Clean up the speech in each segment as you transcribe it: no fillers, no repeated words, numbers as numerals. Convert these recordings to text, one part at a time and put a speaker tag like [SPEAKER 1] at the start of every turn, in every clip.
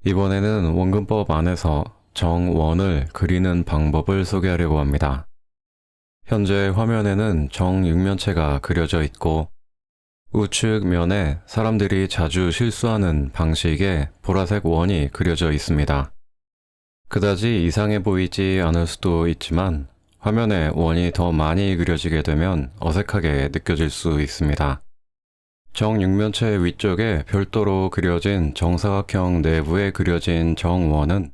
[SPEAKER 1] 이번에는 원근법 안에서 정원을 그리는 방법을 소개하려고 합니다. 현재 화면에는 정육면체가 그려져 있고 우측 면에 사람들이 자주 실수하는 방식의 보라색 원이 그려져 있습니다. 그다지 이상해 보이지 않을 수도 있지만 화면에 원이 더 많이 그려지게 되면 어색하게 느껴질 수 있습니다. 정육면체 위쪽에 별도로 그려진 정사각형 내부에 그려진 정원은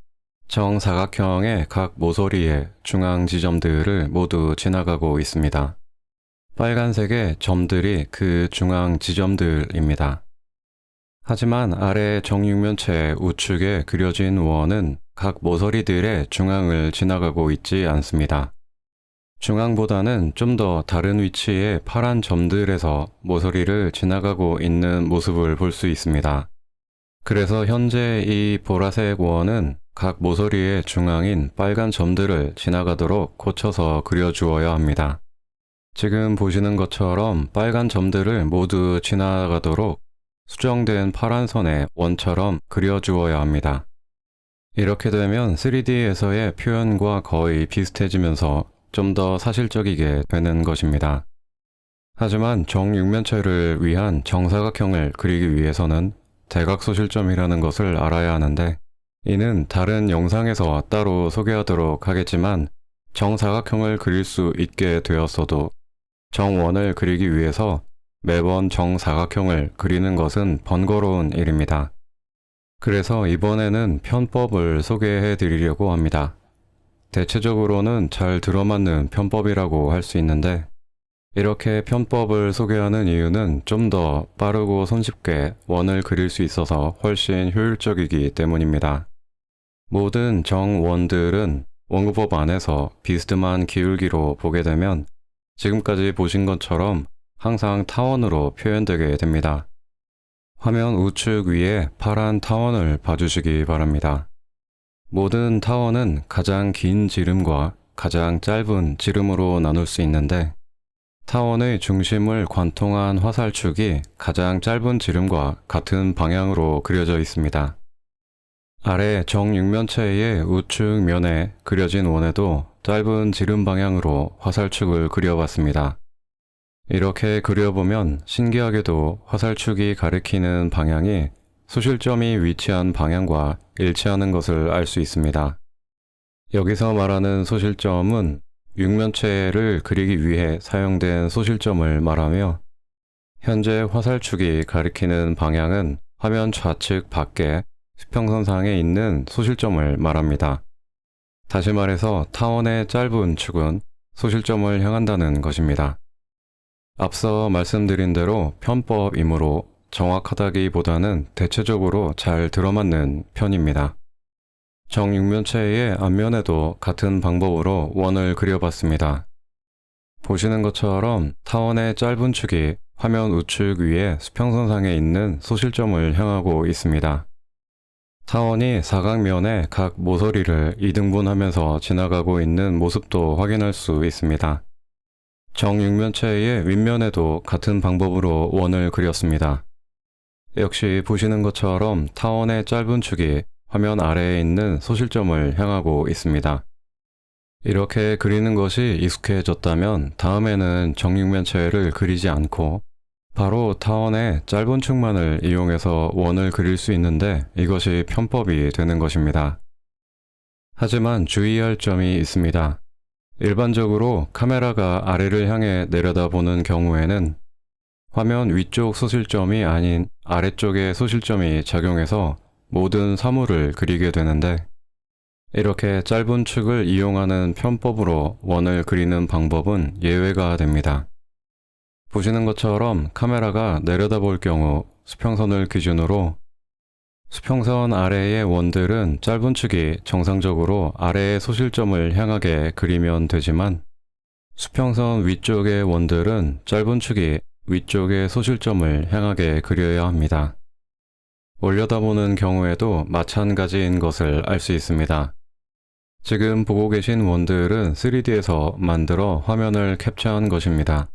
[SPEAKER 1] 정사각형의 각 모서리의 중앙 지점들을 모두 지나가고 있습니다. 빨간색의 점들이 그 중앙 지점들입니다. 하지만 아래 정육면체 우측에 그려진 원은 각 모서리들의 중앙을 지나가고 있지 않습니다. 중앙보다는 좀 더 다른 위치의 파란 점들에서 모서리를 지나가고 있는 모습을 볼 수 있습니다. 그래서 현재 이 보라색 원은 각 모서리의 중앙인 빨간 점들을 지나가도록 고쳐서 그려주어야 합니다. 지금 보시는 것처럼 빨간 점들을 모두 지나가도록 수정된 파란 선의 원처럼 그려주어야 합니다. 이렇게 되면 3D에서의 표현과 거의 비슷해지면서 좀 더 사실적이게 되는 것입니다. 하지만 정육면체를 위한 정사각형을 그리기 위해서는 대각소실점이라는 것을 알아야 하는데 이는 다른 영상에서 따로 소개하도록 하겠지만 정사각형을 그릴 수 있게 되었어도 정원을 그리기 위해서 매번 정사각형을 그리는 것은 번거로운 일입니다. 그래서 이번에는 편법을 소개해 드리려고 합니다. 대체적으로는 잘 들어맞는 편법이라고 할 수 있는데 이렇게 편법을 소개하는 이유는 좀 더 빠르고 손쉽게 원을 그릴 수 있어서 훨씬 효율적이기 때문입니다. 모든 정원들은 원근법 안에서 비스듬한 기울기로 보게 되면 지금까지 보신 것처럼 항상 타원으로 표현되게 됩니다. 화면 우측 위에 파란 타원을 봐주시기 바랍니다. 모든 타원은 가장 긴 지름과 가장 짧은 지름으로 나눌 수 있는데 타원의 중심을 관통한 화살축이 가장 짧은 지름과 같은 방향으로 그려져 있습니다. 아래 정육면체의 우측 면에 그려진 원에도 짧은 지름 방향으로 화살축을 그려봤습니다. 이렇게 그려보면 신기하게도 화살축이 가리키는 방향이 소실점이 위치한 방향과 일치하는 것을 알 수 있습니다. 여기서 말하는 소실점은 육면체를 그리기 위해 사용된 소실점을 말하며 현재 화살축이 가리키는 방향은 화면 좌측 밖에 수평선상에 있는 소실점을 말합니다. 다시 말해서 타원의 짧은 축은 소실점을 향한다는 것입니다. 앞서 말씀드린 대로 편법이므로 정확하다기보다는 대체적으로 잘 들어맞는 편입니다. 정육면체의 앞면에도 같은 방법으로 원을 그려봤습니다. 보시는 것처럼 타원의 짧은 축이 화면 우측 위에 수평선상에 있는 소실점을 향하고 있습니다. 타원이 사각면의 각 모서리를 이등분하면서 지나가고 있는 모습도 확인할 수 있습니다. 정육면체의 윗면에도 같은 방법으로 원을 그렸습니다. 역시 보시는 것처럼 타원의 짧은 축이 화면 아래에 있는 소실점을 향하고 있습니다. 이렇게 그리는 것이 익숙해졌다면 다음에는 정육면체를 그리지 않고 바로 타원의 짧은 축만을 이용해서 원을 그릴 수 있는데 이것이 편법이 되는 것입니다. 하지만 주의할 점이 있습니다. 일반적으로 카메라가 아래를 향해 내려다보는 경우에는 화면 위쪽 소실점이 아닌 아래쪽의 소실점이 작용해서 모든 사물을 그리게 되는데 이렇게 짧은 축을 이용하는 편법으로 원을 그리는 방법은 예외가 됩니다. 보시는 것처럼 카메라가 내려다볼 경우 수평선을 기준으로 수평선 아래의 원들은 짧은 축이 정상적으로 아래의 소실점을 향하게 그리면 되지만 수평선 위쪽의 원들은 짧은 축이 위쪽의 소실점을 향하게 그려야 합니다. 올려다보는 경우에도 마찬가지인 것을 알 수 있습니다. 지금 보고 계신 원들은 3D에서 만들어 화면을 캡처한 것입니다.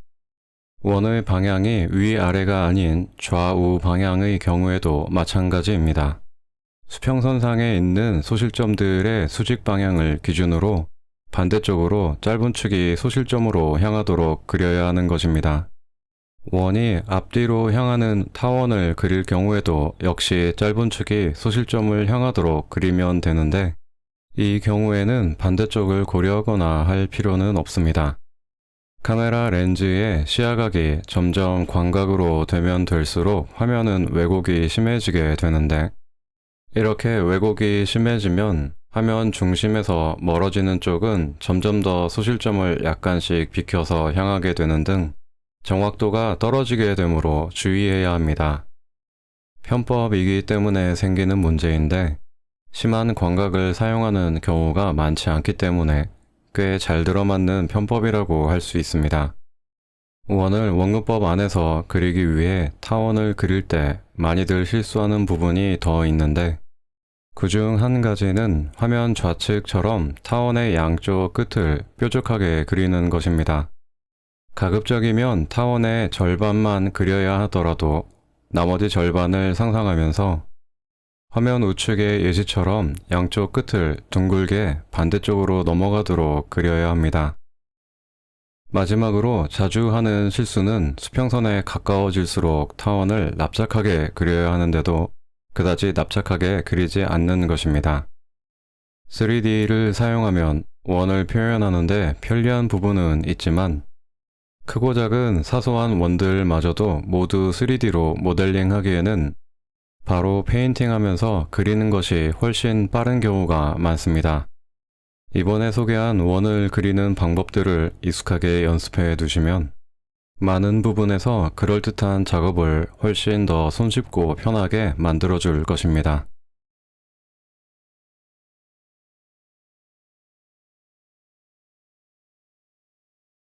[SPEAKER 1] 원의 방향이 위아래가 아닌 좌우 방향의 경우에도 마찬가지입니다. 수평선상에 있는 소실점들의 수직 방향을 기준으로 반대쪽으로 짧은 축이 소실점으로 향하도록 그려야 하는 것입니다. 원이 앞뒤로 향하는 타원을 그릴 경우에도 역시 짧은 축이 소실점을 향하도록 그리면 되는데, 이 경우에는 반대쪽을 고려하거나 할 필요는 없습니다. 카메라 렌즈의 시야각이 점점 광각으로 되면 될수록 화면은 왜곡이 심해지게 되는데, 이렇게 왜곡이 심해지면 화면 중심에서 멀어지는 쪽은 점점 더 소실점을 약간씩 비켜서 향하게 되는 등 정확도가 떨어지게 되므로 주의해야 합니다. 편법이기 때문에 생기는 문제인데, 심한 광각을 사용하는 경우가 많지 않기 때문에 꽤 잘 들어맞는 편법이라고 할 수 있습니다. 원을 원근법 안에서 그리기 위해 타원을 그릴 때 많이들 실수하는 부분이 더 있는데, 그중 한 가지는 화면 좌측처럼 타원의 양쪽 끝을 뾰족하게 그리는 것입니다. 가급적이면 타원의 절반만 그려야 하더라도 나머지 절반을 상상하면서 화면 우측의 예시처럼 양쪽 끝을 둥글게 반대쪽으로 넘어가도록 그려야 합니다. 마지막으로 자주 하는 실수는 수평선에 가까워질수록 타원을 납작하게 그려야 하는데도 그다지 납작하게 그리지 않는 것입니다. 3D를 사용하면 원을 표현하는데 편리한 부분은 있지만, 크고 작은 사소한 원들마저도 모두 3D로 모델링하기에는 바로 페인팅하면서 그리는 것이 훨씬 빠른 경우가 많습니다. 이번에 소개한 원을 그리는 방법들을 익숙하게 연습해 두시면 많은 부분에서 그럴듯한 작업을 훨씬 더 손쉽고 편하게 만들어줄 것입니다.